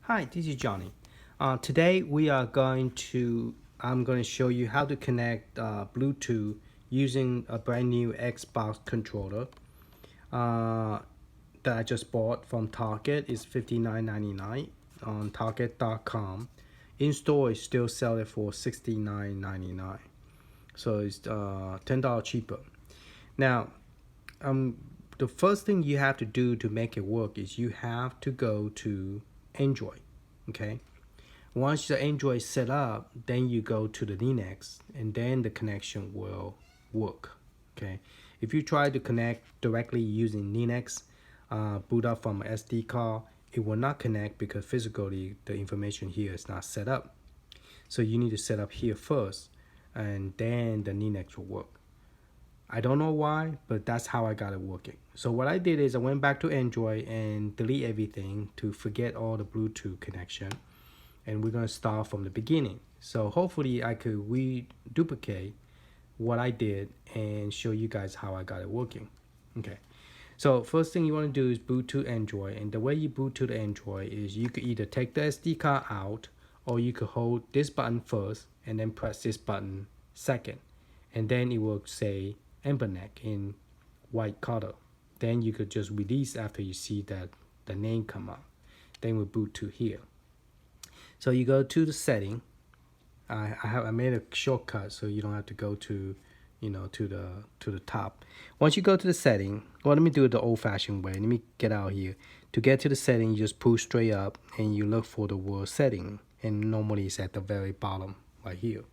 Hi, this is Johnny. Today I'm going to show you how to connect Bluetooth using a brand new Xbox controller uh, that I just bought from Target. It's $59.99 on Target.com. In store, it's still selling for $69.99. So it's $10 cheaper. Now, um, the first thing you have to do to make it work is you have to go to Android. Okay. Once the Android is set up, then you go to the Linux, and then the connection will work. Okay. If you try to connect directly using Linux, boot up from an SD card, it will not connect because physically the information here is not set up. So you need to set up here first, and then the Linux will work. I don't know why, but that's how I got it working. So what I did is I went back to Android and delete everything to forget all the Bluetooth connection. And we're going to start from the beginning. So hopefully I could reduplicate what I did and show you guys how I got it working. Okay. So first thing you want to do is boot to Android. And the way you boot to the Android is you could either take the SD card out, or you could hold this button first and then press this button second. And then it will say Anbernic in white color. Then you could just release after you see that the name come up. Then we'll boot to here. So you go to the setting. I made a shortcut so you don't have to go to the top. Once you go to the setting, well, let me do it the old-fashioned way. Let me get out here. To get to the setting, you just push straight up and you look for the word setting, and normally it's at the very bottom right here.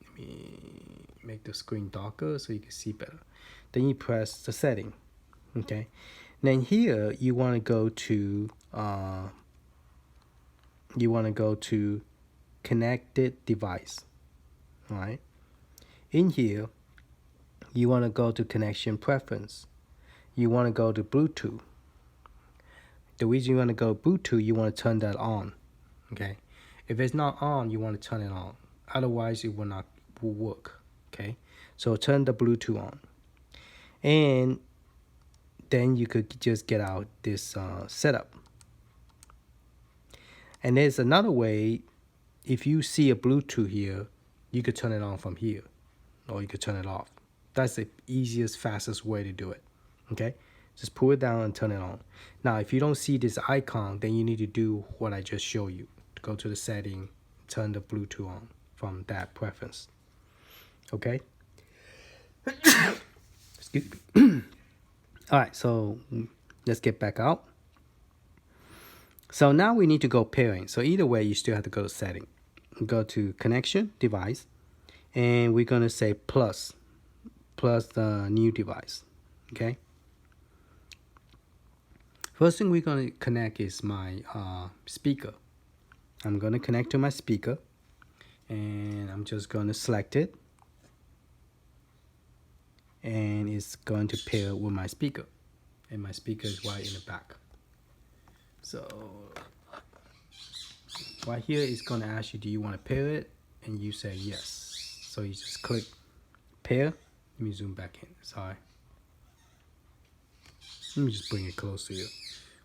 Let me make the screen darker so you can see better. Then you press the setting. Okay. Then here you want to go to connected device. All right. In here, you want to go to connection preference. You want to go to Bluetooth. The reason you want to go Bluetooth, you want to turn that on. Okay. If it's not on, you want to turn it on. Otherwise, it will work. Okay. So turn the Bluetooth on, and then you could just get out this setup. And there's another way. If you see a Bluetooth here, you could turn it on from here, or you could turn it off. That's the easiest, fastest way to do it. Okay, just pull it down and turn it on. Now, if you don't see this icon, then you need to do what I just showed you. Go to the setting, turn the Bluetooth on from that preference. Okay. Excuse me. All right, so let's get back out. So now we need to go pairing. So either way, you still have to go to setting. Go to connection device, and we're going to say plus the new device. Okay. First thing we're going to connect is my speaker. I'm going to connect to my speaker, and I'm just going to select it, and it's going to pair with my speaker, and my speaker is right in the back. So right here it's going to ask you, do you want to pair it? And you say yes. So you just click pair. Let me zoom back in. Sorry. Let me just bring it close to you.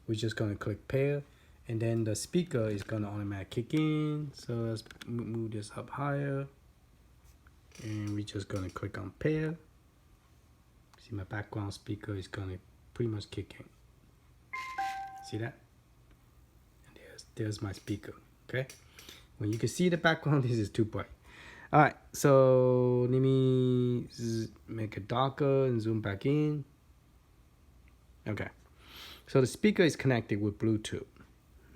We're just going to click pair, and then the speaker is going to automatically kick in. So let's move this up higher, and we're just going to click on pair. See, my background speaker is going to pretty much kick in. See that? And there's my speaker. Okay. When you can see the background, this is too bright. All right. So let me make it darker and zoom back in. Okay. So the speaker is connected with Bluetooth.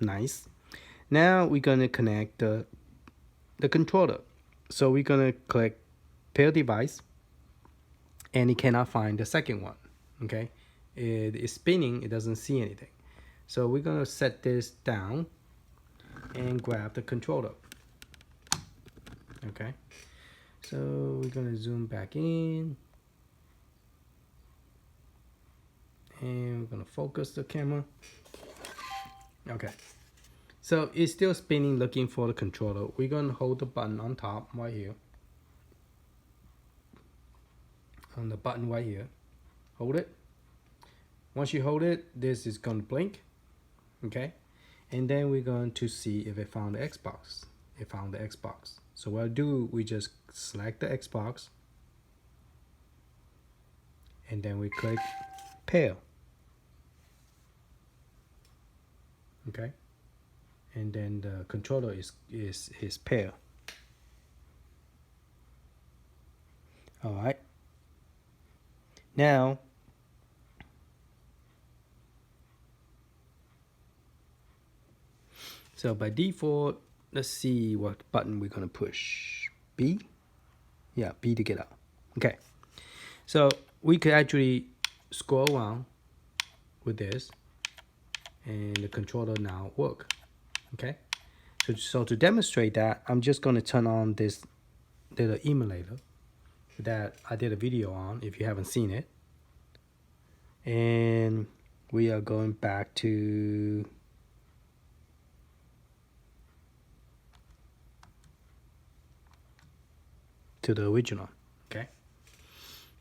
Nice. Now we're going to connect the controller. So we're going to click pair device, and it cannot find the second one. Okay. It is spinning. It doesn't see anything. So we're going to set this down and grab the controller. Okay. So we're going to zoom back in, and we're going to focus the camera. Okay. So it's still spinning, looking for the controller. We're going to hold the button on top right here. On the button right here. Hold it. Once you hold it, this is going to blink. Okay. And then we're going to see if it found the Xbox. It found the Xbox. So what I'll do, we just select the Xbox, and then we click pair. Okay, and then the controller is pair. All right. Now, so by default, let's see what button we're gonna push. B? Yeah, B to get out. Okay. So we could actually scroll around with this, and the controller now work. Okay. So to demonstrate that, I'm just gonna turn on this little emulator that I did a video on if you haven't seen it. And we are going back to the original. Okay,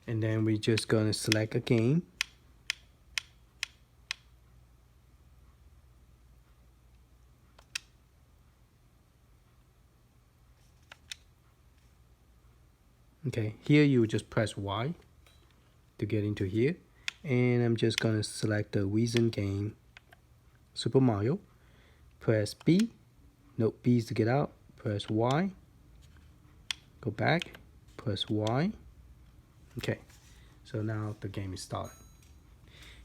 and then we're just gonna select a game. Okay, here you just press Y to get into here, and I'm just gonna select the recent game, Super Mario. Press B, no, B is to get out. Press Y, go back, press Y. Okay, so now the game is started.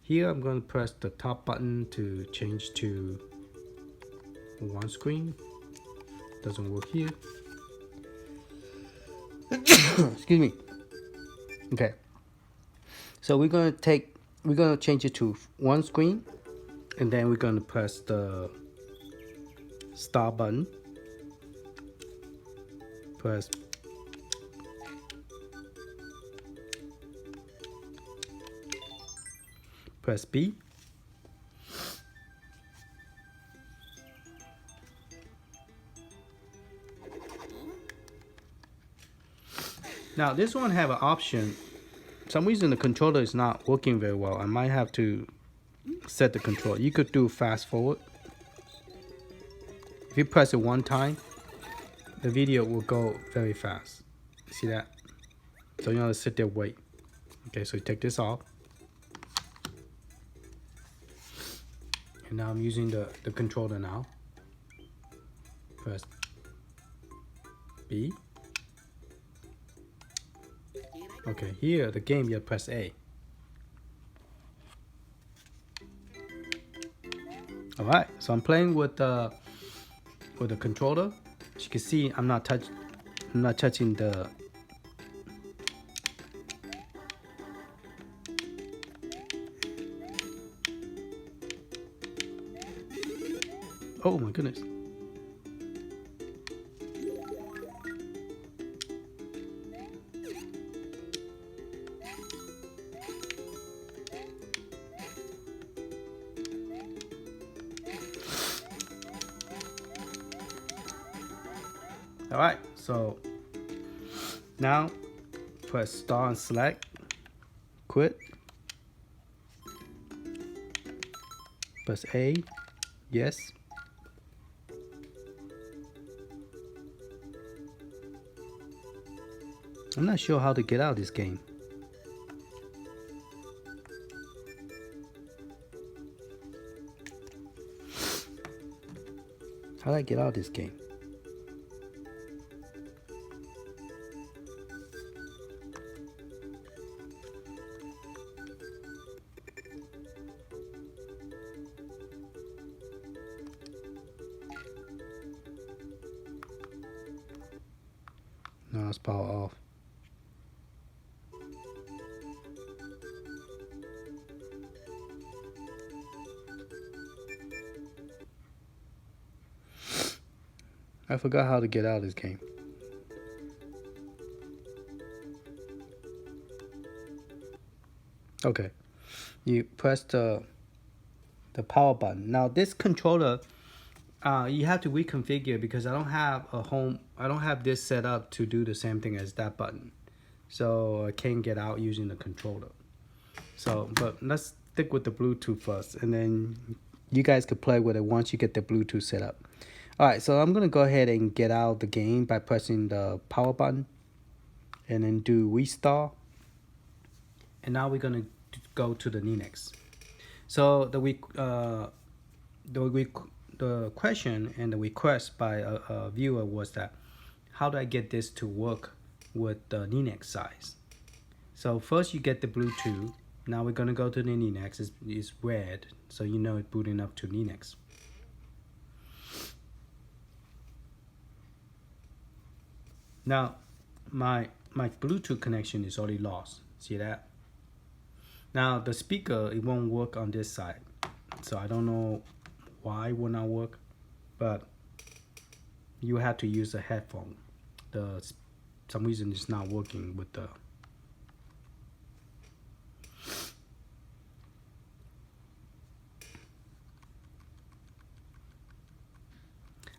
Here I'm going to press the top button to change to one screen. Doesn't work here. Excuse me. Okay, so we're gonna change it to one screen, and then we're gonna press the start button. Press B. Now this one have an option. For some reason the controller is not working very well. I might have to set the control. You could do fast forward. If you press it one time, the video will go very fast. See that? So you want to sit there, wait. Okay, so you take this off. And now I'm using the controller now. Press B. Okay, here the game you press A. All right, so I'm playing with the controller. As you can see, I'm not touching the. Oh my goodness. All right, so now press start and select, quit, press A, yes. I'm not sure how to get out of this game. How do I get out of this game? No, it's power off. I forgot how to get out of this game. Okay, you press the power button. Now this controller, you have to reconfigure because I don't have this set up to do the same thing as that button. So I can't get out using the controller. So, but let's stick with the Bluetooth first, and then You guys could play with it once you get the Bluetooth set up. All right, so I'm gonna go ahead and get out of the game by pressing the power button and then do restart. And now we're gonna go to the Linux. So the question and the request by a viewer was that, how do I get this to work with the Linux size? So first you get the Bluetooth. Now we're gonna go to the Linux. It's red, so you know it's booting up to Linux. Now my Bluetooth connection is already lost. See that? Now the speaker, it won't work on this side. So I don't know why it will not work, but you have to use a headphone. Some reason it's not working with the.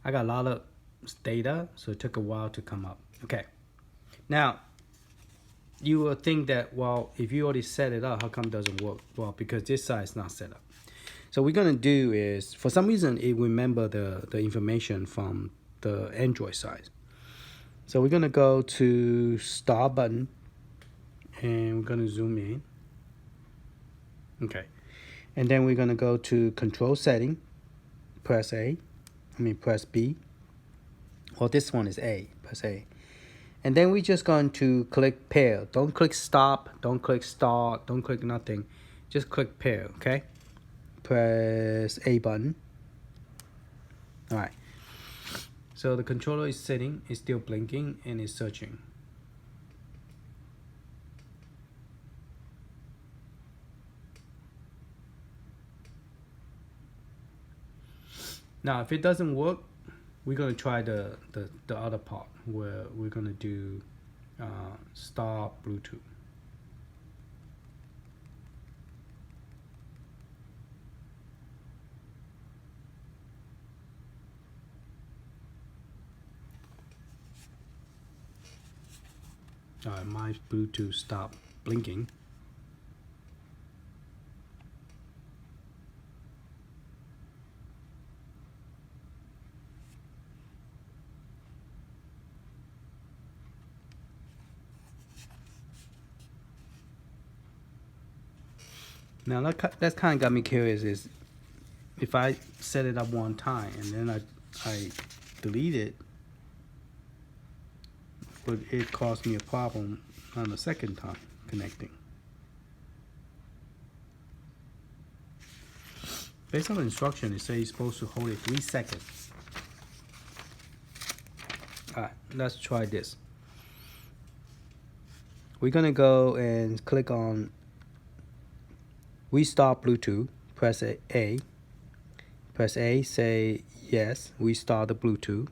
I got a lot of data, so it took a while to come up. Okay, now you will think that, well, if you already set it up, how come it doesn't work? Well, because this side is not set up. So what we're gonna do is, for some reason, it remember the information from the Android side. So we're gonna go to Start button, and we're gonna zoom in. Okay, and then we're gonna go to Control Setting, press B. Well, this one is A, press A. And then we're just going to click pair. Don't click stop, don't click start, don't click nothing. Just click pair, okay? Press A button. All right. So the controller is sitting, it's still blinking, and it's searching. Now, if it doesn't work, we're gonna try the other part where we're gonna do start Bluetooth. All right, my Bluetooth stopped blinking. Now that's kind of got me curious, is if I set it up one time and then I delete it, but it caused me a problem on the second time connecting. Based on the instruction, it says you're supposed to hold it 3 seconds. All right, let's try this. We're gonna go and click on Restart Bluetooth. Press A. Press A, say yes, restart the Bluetooth.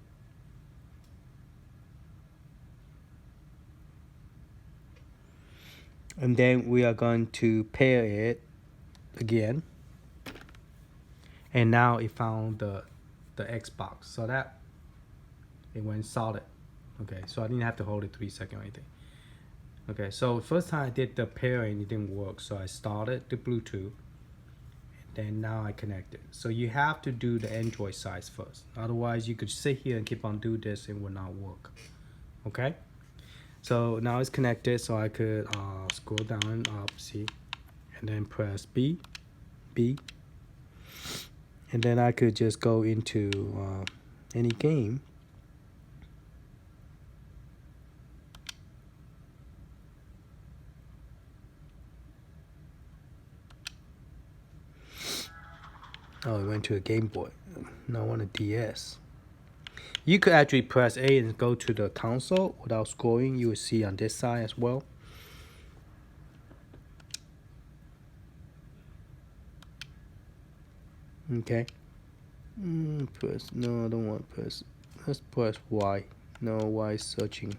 And then we are going to pair it again. And now it found the Xbox, so that it went solid. Okay, so I didn't have to hold it 3 seconds or anything. Okay, so first time I did the pairing, it didn't work, so I started the Bluetooth, and then now I connected. So you have to do the Android size first, otherwise you could sit here and keep on doing this, it will not work. Okay, so now it's connected, so I could scroll down and up, see, and then press B, and then I could just go into any game. Oh, it went to a Game Boy. Now I want a DS. You could actually press A and go to the console without scrolling. You will see on this side as well. Okay. Press. No, I don't want to press. Let's press Y. No, Y is searching.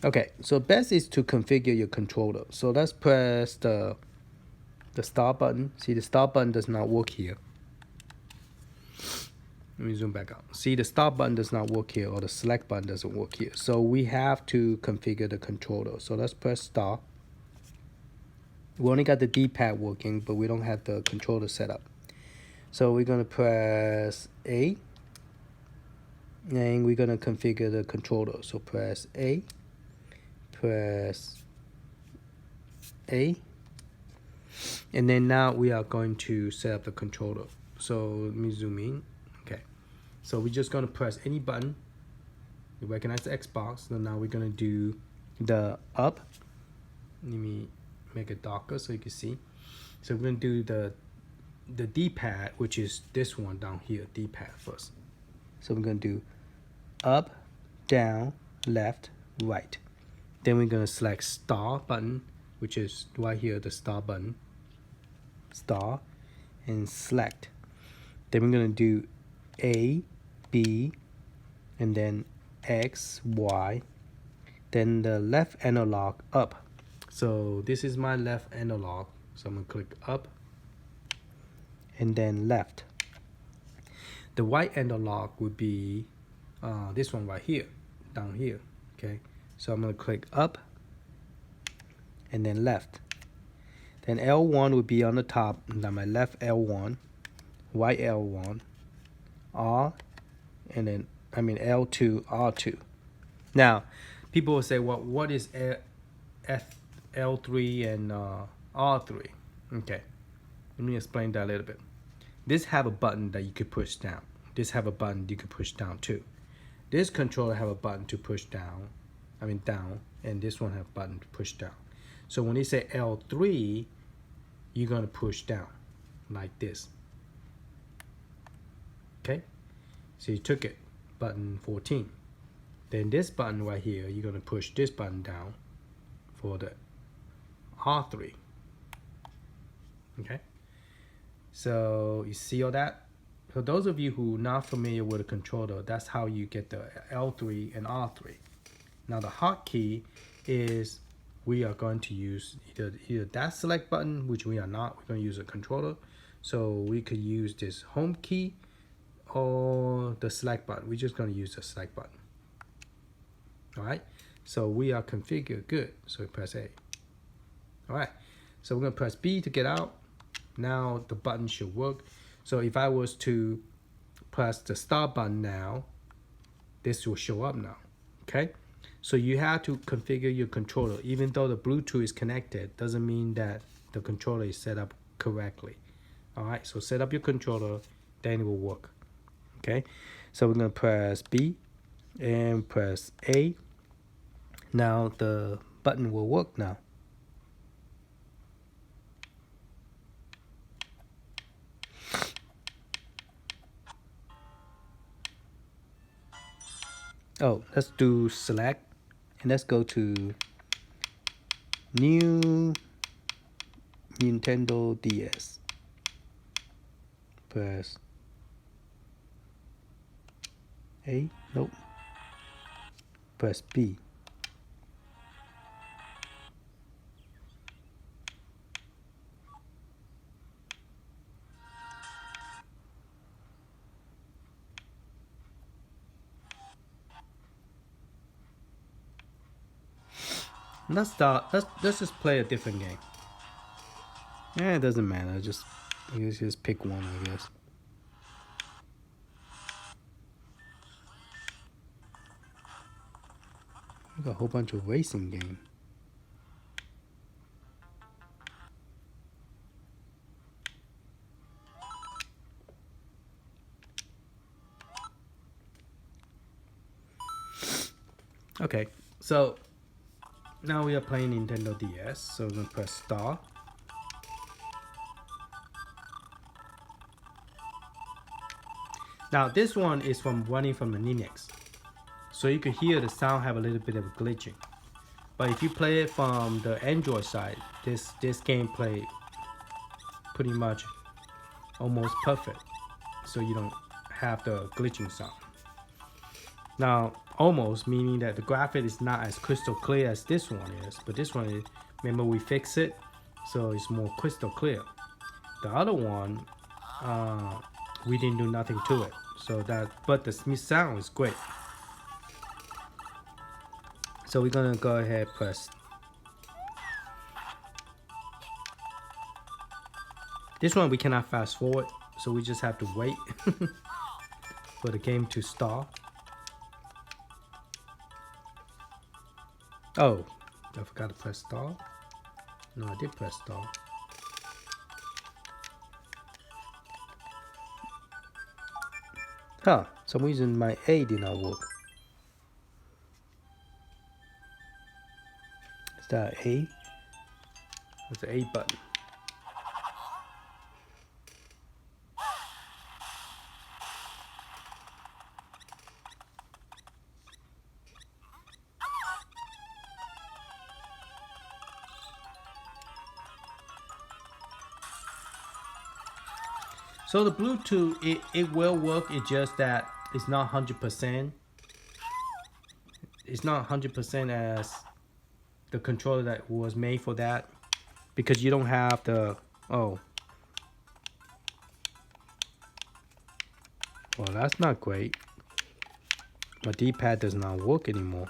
Okay, so best is to configure your controller. So let's press the start button. See, the start button does not work here. Let me zoom back out. See, the start button does not work here, or the select button doesn't work here. So we have to configure the controller. So let's press start. We only got the D-pad working, but we don't have the controller set up. So we're gonna press A, and we're gonna configure the controller. So press A, press A, and then now we are going to set up the controller. So let me zoom in. Okay, so we're just gonna press any button. You recognize the Xbox. So now we're gonna do the up. Let me make it darker so you can see. So we're gonna do the D-pad, which is this one down here, D-pad first. So we're gonna do up, down, left, right. Then we're gonna select star button, which is right here, the star button, star, and select. Then we're gonna do A, B, and then X, Y, then the left analog up. So this is my left analog. So I'm gonna click up and then left. The right analog would be this one right here, down here. Okay, so I'm gonna click up and then left. Then L1 would be on the top, and then my left L1, right L1, R, and then L2, R2. Now, people will say, well, what is L3 and R3? Okay, let me explain that a little bit. This have a button that you could push down. This have a button you could push down too. This controller have a button to push down, down, and this one have a button to push down. So when they say L3, you're gonna push down like this. Okay, so you took it, button 14. Then this button right here, you're gonna push this button down for the R3. Okay, so you see all that? For those of you who are not familiar with a controller, that's how you get the L3 and R3. Now the hotkey is we are going to use either that select button, which we are not. We're going to use a controller. So we could use this home key or the select button. We're just going to use the select button. All right. So we are configured good. So we press A. All right. So we're going to press B to get out. Now the button should work. So if I was to press the start button now, this will show up now. Okay. So you have to configure your controller. Even though the Bluetooth is connected, doesn't mean that the controller is set up correctly. All right, so set up your controller, then it will work. Okay, so we're gonna press B and press A. Now the button will work now. Oh, let's do select. And let's go to new Nintendo DS. Press A, nope. Press B. Let's just play a different game. Yeah, it doesn't matter. I guess just pick one, I guess. We got a whole bunch of racing game. Okay, so now we are playing Nintendo DS, so we're gonna press star. Now this one is running from the Linux, so you can hear the sound have a little bit of glitching. But if you play it from the Android side, this game play pretty much almost perfect, so you don't have the glitching sound. Now, almost meaning that the graphic is not as crystal clear as this one is, but this one is, remember we fixed it, so it's more crystal clear. The other one, we didn't do nothing to it, so but the sound is great. So we're gonna go ahead press This one we cannot fast forward, so we just have to wait for the game to start. Oh, I forgot to press start. No, I did press start. Huh, some reason my A did not work. Is that A? That's the A button. So the Bluetooth, it will work. It's just that it's not 100%. It's not 100% as the controller that was made for that, because you don't have the, oh, well, that's not great. My D-pad does not work anymore.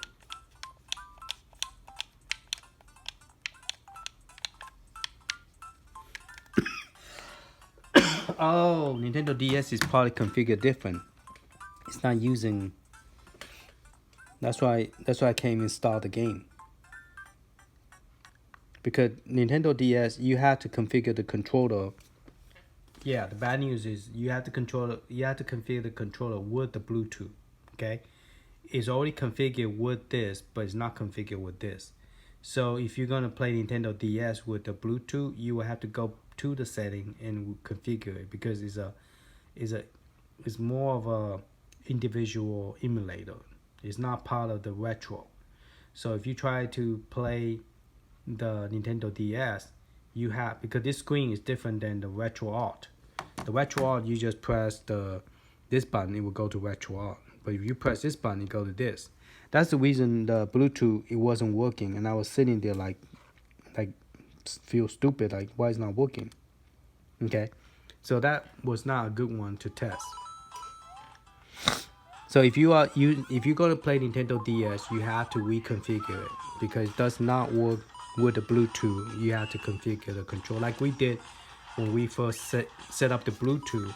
Oh, Nintendo DS is probably configured different. It's not using. That's why I can't install the game. Because Nintendo DS, you have to configure the controller. Yeah, the bad news is you have to configure the controller with the Bluetooth. Okay, it's already configured with this, but it's not configured with this. So if you're gonna play Nintendo DS with the Bluetooth, you will have to go to the setting and configure it, because it's more of a individual emulator. It's not part of the retro. So if you try to play the Nintendo DS, you have, because this screen is different than the retro art. The retro art, you just press this button, it will go to retro art. But if you press this button, it go to this. That's the reason the Bluetooth, it wasn't working, and I was sitting there like feel stupid, like why it's not working. Okay, so that was not a good one to test. So if you go to play Nintendo DS, you have to reconfigure it, because it does not work with the Bluetooth. You have to configure the control like we did when we first set up the Bluetooth.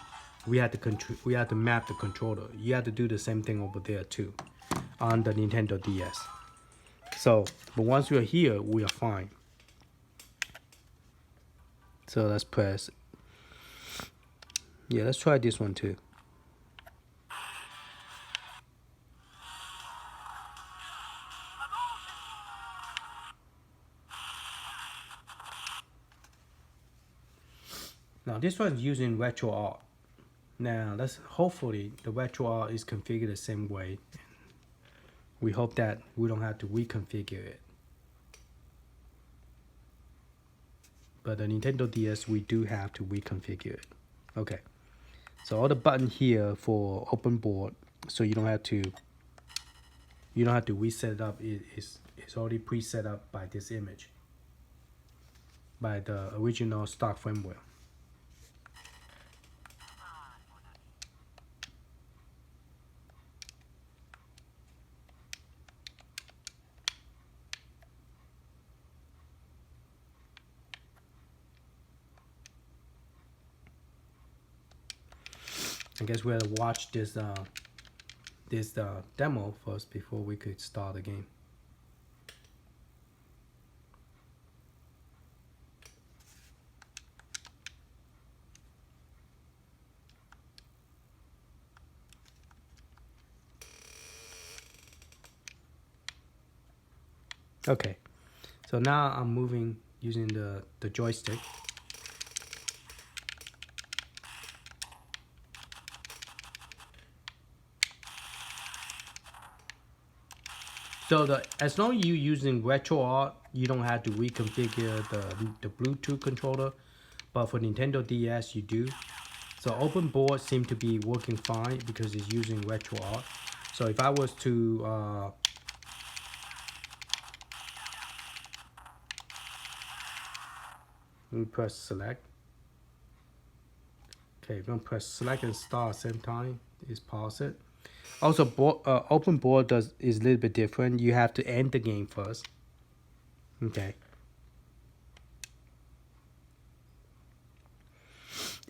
We had to map the controller. You have to do the same thing over there too on the Nintendo DS. So, but once we're here, we are fine. So let's press. Yeah, let's try this one too. Now this one's using retro art. Now let's hopefully the retro art is configured the same way. We hope that we don't have to reconfigure it. But the Nintendo DS, we do have to reconfigure it. Okay. So all the button here for open board, so you don't have to reset it up. It's already preset up by this image, by the original stock firmware. I guess we have to watch this demo first before we could start the game. Okay, so now I'm moving using the joystick. So as long as you're using retro art, you don't have to reconfigure the Bluetooth controller. But for Nintendo DS, you do. So open board seem to be working fine because it's using retro art. So if I was to let me press select. Okay, if I'm gonna press select and start at the same time, is pause it. Also, open board is a little bit different. You have to end the game first. Okay.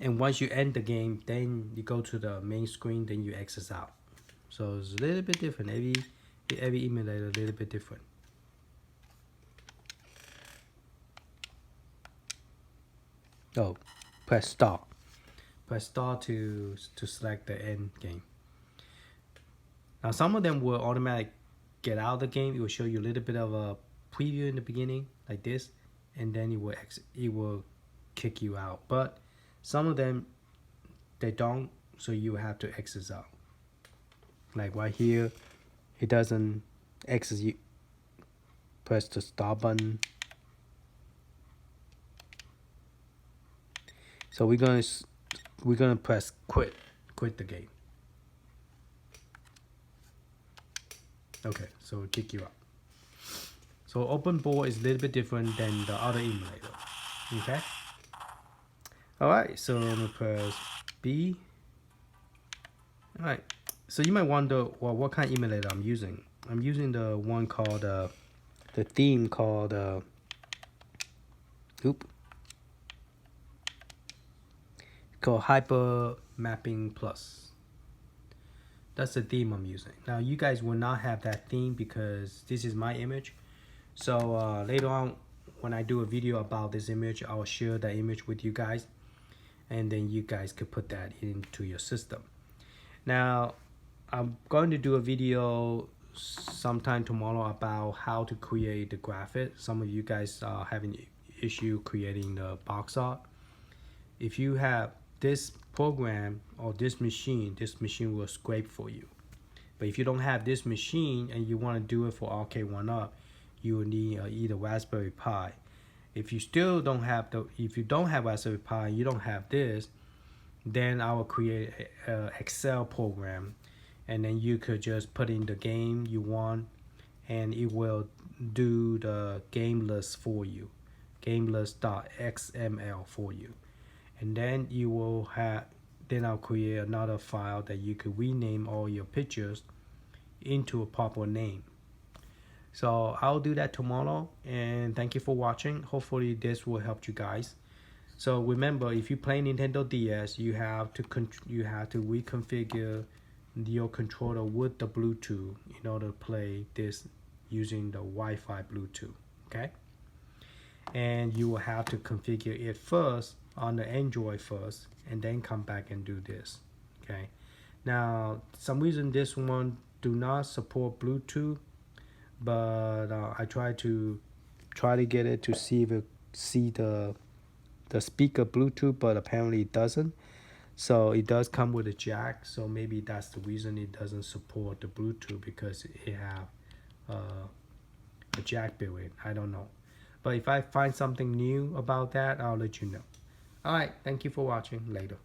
And once you end the game, then you go to the main screen, then you exit out. So it's a little bit different. Every emulator a little bit different. Oh, press start. Press start to select the end game. Now some of them will automatically get out of the game. It will show you a little bit of a preview in the beginning, like this, and then it will kick you out. But some of them, they don't, so you have to exit out. Like right here, it doesn't exit you. Press the start button. So we're gonna press quit the game. Okay, so it'll kick you out. So open board is a little bit different than the other emulator. Okay. Alright, so I'm gonna press B. Alright, so you might wonder, well, what kind of emulator I'm using. I'm using the one called the theme called Hyper Mapping Plus. That's the theme I'm using. Now you guys will not have that theme because this is my image. So later on, when I do a video about this image, I'll share that image with you guys, and then you guys could put that into your system. Now I'm going to do a video sometime tomorrow about how to create the graphic. Some of you guys are having issue creating the box art. If you have this program or this machine will scrape for you. But if you don't have this machine and you want to do it for RK1UP, you will need either Raspberry Pi. If you still don't have if you don't have Raspberry Pi, you don't have this, then I will create an Excel program, and then you could just put in the game you want, and it will do the game list for you, game list.xml for you. And then you will have, then I'll create another file that you could rename all your pictures into a proper name. So I'll do that tomorrow, and thank you for watching. Hopefully this will help you guys. So remember, if you play Nintendo DS, you have to reconfigure your controller with the Bluetooth in order to play this using the Wi-Fi Bluetooth. Okay, and you will have to configure it first on the Android first, and then come back and do this. Okay, now some reason this one do not support Bluetooth, but I try to get it to see the speaker Bluetooth, but apparently it doesn't. So it does come with a jack, so maybe that's the reason it doesn't support the Bluetooth, because it have a jack built in. I don't know, but if I find something new about that, I'll let you know. Alright, thank you for watching. Later.